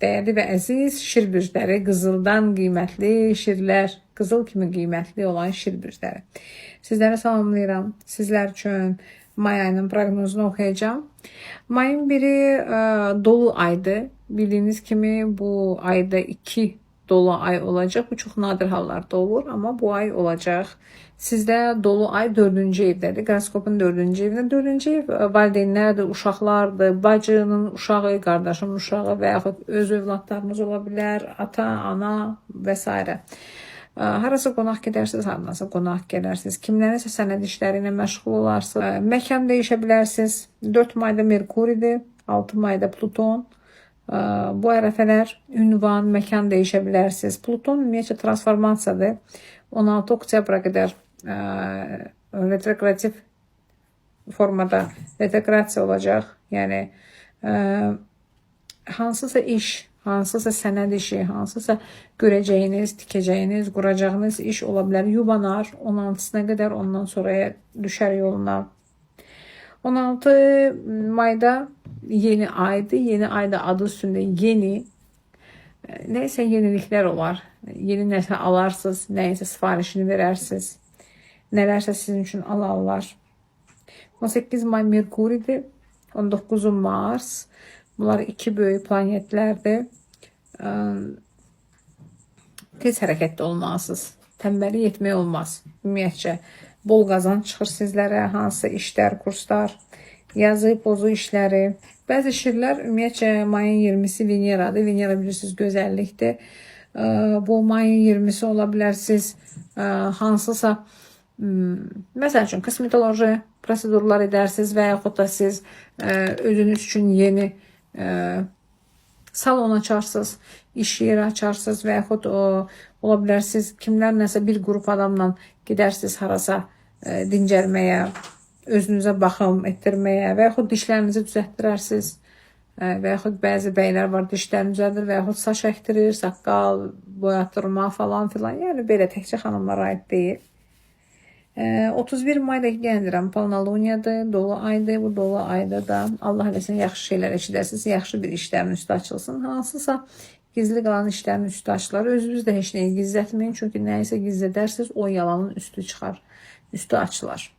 Değerli ve əziz şir bürcləri, qızıldan qiymətli şirlər, qızıl kimi qiymətli olan şir bürcləri. Sizlərə salamlayıram. Sizlər üçün may ayının proqnozunu oxuyacağım. Mayın biri dolu aydır. Bildiyiniz kimi bu ayda 2 dolu ay olacaq. Bu çox nadir hallarda olur, amma bu ay olacaq. Sizdə dolu ay 4-cü evdədir. Qoroskopun 4-cü evində. 4-cü ev valideynlərdir, uşaqlardır, bacının uşağı, qardaşın uşağı və yaxud öz övladlarınız ola bilər, ata, ana və s. Harasa qonaq gedərsiniz, harasa qonaq gələrsiniz. Kimlərinsə sənəd işləri ilə məşğul olarsınız. Məkan dəyişə bilərsiniz. 4 mayda Merkuridir, 6 mayda Pluton. Bu ərəfələr ünvan, məkan dəyişə bilərsiniz. Pluton ümumiyyətlə transformasiyadır. 16 oktyabra qədər retrogradativ formada retrograsiya olacaq. Yəni hansısa iş, hansısa sənəd işi, hansısa görəcəyiniz, tikəcəyiniz, quracağınız iş ola bilər. Yubanar 16-sına qədər, ondan sonraya düşər yoluna. 16 mayda yeni aydı. Yeni ayda adı üstünde yeni. Neyse yenilikler olar. Yeni nəsə alarsınız, neyse sifarişini verərsiniz. Nələrsə sizin üçün alarlar. 18 may Merkuridir. 19 Mars. Bunlar iki böyük planetlərdir. Tez hərəkətdə olmalısınız. Tənbəli etmək olmaz. Ümumiyyətcə bol qazanc çıxır sizlərə, hansı işlər, kurslar, yazı, pozu işləri. Bəzi şirlər ümumiyyətcə mayın 20'si Veneradır. Venera bilirsiniz gözəllikdir. Bu mayın 20'si ola bilərsiniz. Hansısa məsəl üçün kosmetoloji prosedurlar edərsiniz və yaxud da siz özünüz üçün yeni salon açarsınız, iş yeri açarsınız və yaxud ola bilərsiniz kimlər nəsə bir qrup adamla gedərsiniz harasa dincəlməyə, özünüzə baxım etdirməyə və yaxud dişlərinizi düzəltdirərsiniz və yaxud bəzi bəylər var dişlərini düzəldir və yaxud saç əkdirir, saqqal boyatdırma falan filan. Yəni belə təkcə xanımlara aid deyil. 31 mayda gəlirəm. Polnaloniyadır, dolu aydır. Bu dolu ayda da Allah eləsin yaxşı şeylər eşidərsiniz, yaxşı bir işlərin üstü açılsın. Hansısa gizli qalan işlərin üstü açılar. Özünüz də heç nəyi gizlətməyin. Çünki nəyisə gizlədərsiniz, o yalanın üstü çıxar, üstü açılar.